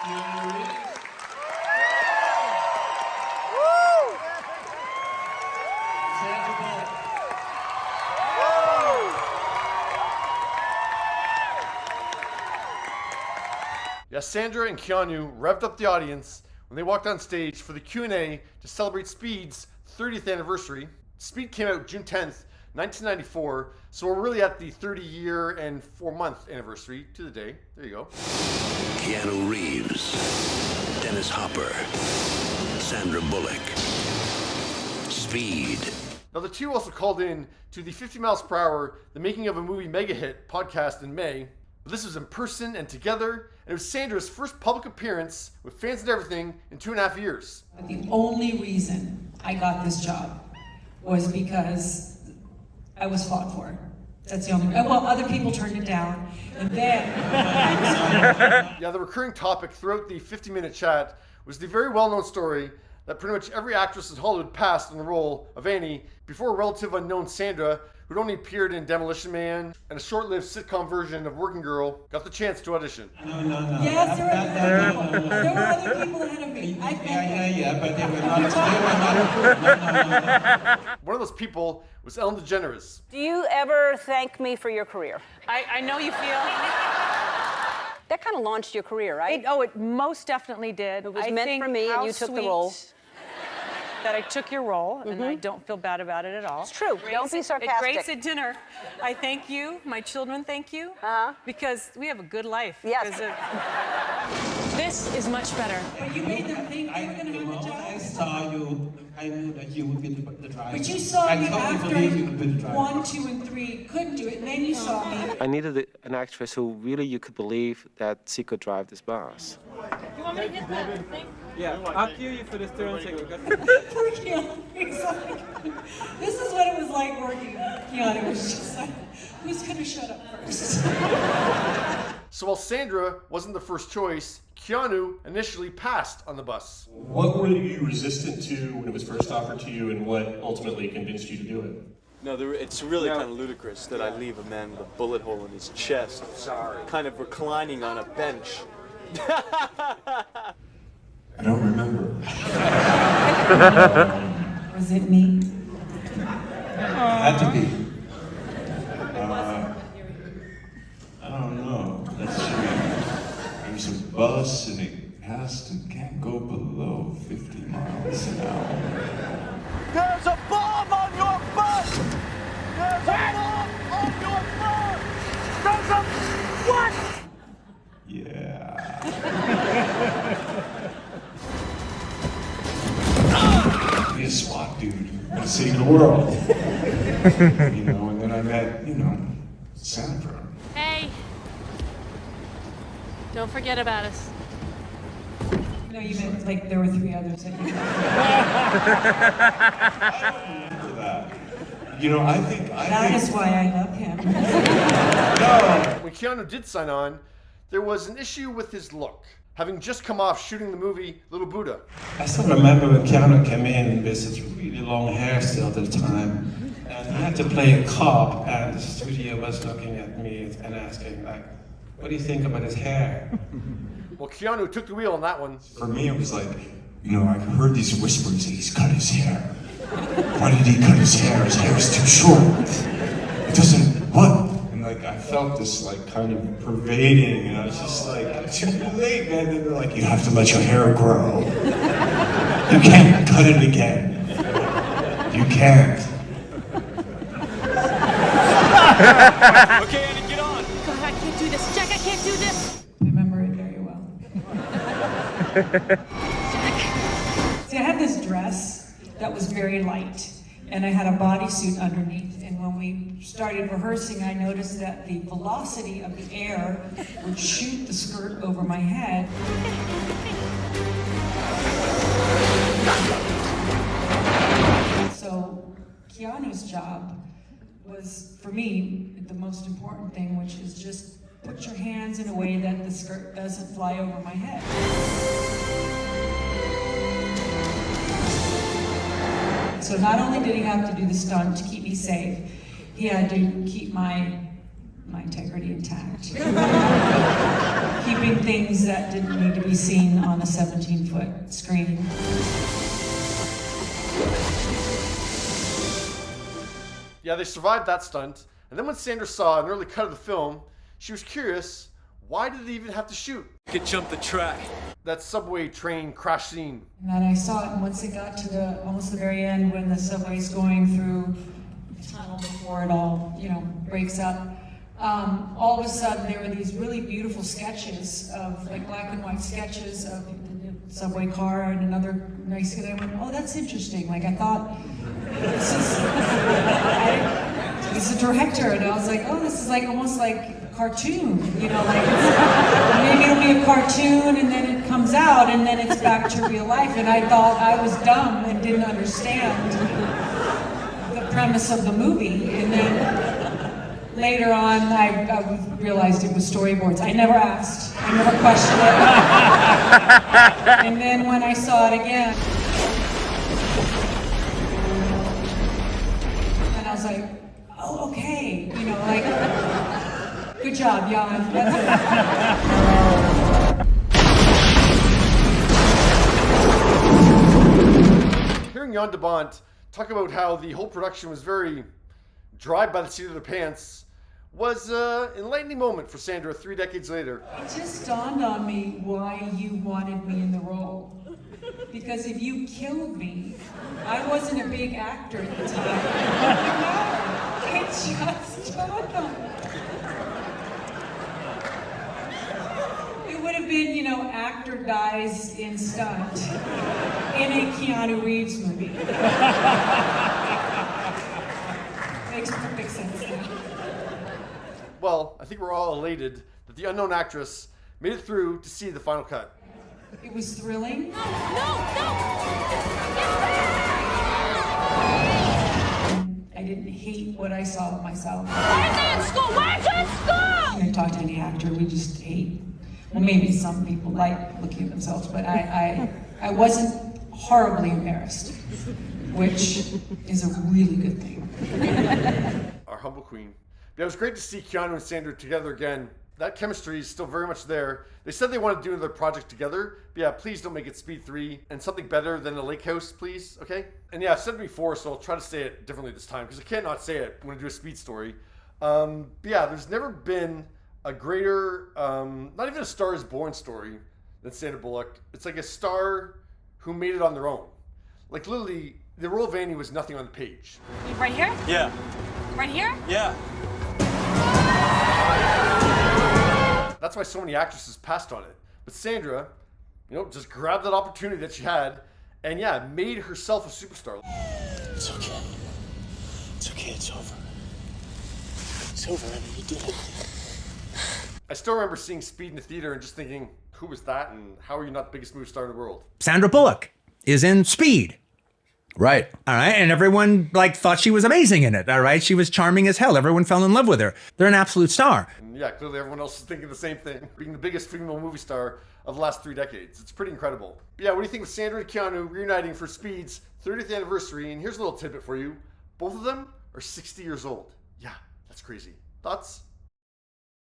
Keanu Reeves. Sandra Bullock. Yeah, Sandra and Keanu revved up the audience when they walked on stage for the Q&A to celebrate Speed's 30th anniversary. Speed came out June 10th, 1994, so we're really at the 30-year and 4-month anniversary to the day. There you go. Keanu Reeves, Dennis Hopper, Sandra Bullock, Speed. Now, the two also called in to the 50 Miles Per Hour, the Making of a Movie Mega Hit podcast in May. But this was in person and together, and it was Sandra's first public appearance with fans and everything in 2.5 years. But the only reason I got this job was because I was fought for. That's the only reason. Well, other people turned it down, and then... Yeah, the recurring topic throughout the 50-minute chat was the very well-known story that pretty much every actress in Hollywood passed on the role of Annie before a relative unknown Sandra, who'd only appeared in Demolition Man and a short-lived sitcom version of Working Girl, got the chance to audition. No. Yes, there were other people. There were other people ahead of me. Yeah, but they were not. One of those people was Ellen DeGeneres. Do you ever thank me for your career? I know you feel... That kind of launched your career, right? It most definitely did. It was meant for me, and you took the role. That I took your role, and I don't feel bad about it at all. It's true. Don't be sarcastic. Grace at dinner. I thank you. My children thank you. Because we have a good life. Yes. This is much better. But you made them think they were going to have the job. I saw you. I knew that you would be the driver. But you saw me totally after believe you could be the driver. 1, 2, and 3 couldn't do it, and then you saw me. I needed an actress who really you could believe that she could drive this bus. You want me to hit that thing? Yeah, I'll cue you for this turn. Poor Keanu. He's like, this is what it was like working with Keanu. It was just like, who's going to shut up first? So while Sandra wasn't the first choice, Keanu initially passed on the bus. What were you resistant to when it was first offered to you, and what ultimately convinced you to do it? No, it's really kind of ludicrous that I leave a man with a bullet hole in his chest, kind of reclining on a bench. I don't remember. Was it me? Had to be. I don't know. Let's see. There's a bus and it can't go below 50 miles an hour. There's a bomb on your bus! There's a bomb on your bus! There's a... What? Yeah. Be a SWAT dude and save the world. You know, and then I met, Sandra. Hey. Don't forget about us. No, you meant like there were 3 others that you I think That is why I love him. When Keanu did sign on, there was an issue with his look, having just come off shooting the movie Little Buddha. I still remember when Keanu came in with this really long hair still at the time, and I had to play a cop, and the studio was looking at me and asking, like, what do you think about his hair? Well, Keanu took the wheel on that one. For me, it was like, I heard these whispers that he's cut his hair. Why did he cut his hair? His hair is too short. It doesn't, what? And I felt this kind of pervading, and I was just like, too late, man. And they're like, you have to let your hair grow. You can't cut it again. You can't. Okay, Annie, get on! God, I can't do this. Jack, I can't do this! I remember it very well. See, I had this dress that was very light, and I had a bodysuit underneath, and when we started rehearsing, I noticed that the velocity of the air would shoot the skirt over my head. So Keanu's job was, for me, the most important thing, which is just put your hands in a way that the skirt doesn't fly over my head. So not only did he have to do the stunt to keep me safe, he had to keep my my integrity intact. Keeping things that didn't need to be seen on a 17-foot screen. Yeah, they survived that stunt. And then when Sandra saw an early cut of the film, she was curious, why did they even have to shoot? Could jump the track. That subway train crash scene. And then I saw it, and once it got to almost the very end, when the subway's going through the tunnel before it all, breaks up, all of a sudden there were these really beautiful sketches of, like, black and white sketches of the subway car and another nice, and I went, oh, that's interesting. Like, I thought, this is a director, and I was like, oh, this is like almost like a cartoon, like maybe it'll be a cartoon and then it comes out and then it's back to real life. And I thought I was dumb and didn't understand the premise of the movie. And then later on, I realized it was storyboards. I never asked. I never questioned it. And then when I saw it again, and I was like, oh, okay. Good job, Jan. That's it. Hearing Jan De Bont talk about how the whole production was very dry by the seat of their pants was an enlightening moment for Sandra 3 decades later. It just dawned on me why you wanted me in the role. Because if you killed me, I wasn't a big actor at the time. It just dawned on me. It would have been, actor dies in stunt in a Keanu Reeves movie. Makes perfect sense now. Well, I think we're all elated that the unknown actress made it through to see the final cut. It was thrilling. No! I didn't hate what I saw of myself. Why is it in school? Why is it in school? When I talk to any actor, we just hate. Well, maybe some people like looking at themselves, but I wasn't horribly embarrassed, which is a really good thing. Our humble queen. Yeah, it was great to see Keanu and Sandra together again. That chemistry is still very much there. They said they want to do another project together. But yeah, please don't make it Speed 3 and something better than the Lake House, please, okay? And yeah, I've said it before, so I'll try to say it differently this time because I can't not say it when I do a Speed story. But yeah, there's never been a greater, not even a Star is Born story than Sandra Bullock. It's like a star who made it on their own. Like literally, the role of Annie was nothing on the page. Right here? Yeah. Right here? Yeah. That's why so many actresses passed on it. But Sandra, just grabbed that opportunity that she had and yeah, made herself a superstar. It's okay. It's okay, it's over. It's over, Annie, you did it. I still remember seeing Speed in the theater and just thinking, who was that and how are you not the biggest movie star in the world? Sandra Bullock is in Speed. Right. All right. And everyone thought she was amazing in it. All right. She was charming as hell. Everyone fell in love with her. They're an absolute star. And yeah, clearly everyone else is thinking the same thing. Being the biggest female movie star of the last 3 decades. It's pretty incredible. But yeah, what do you think of Sandra and Keanu reuniting for Speed's 30th anniversary? And here's a little tidbit for you. Both of them are 60 years old. Yeah, that's crazy. Thoughts?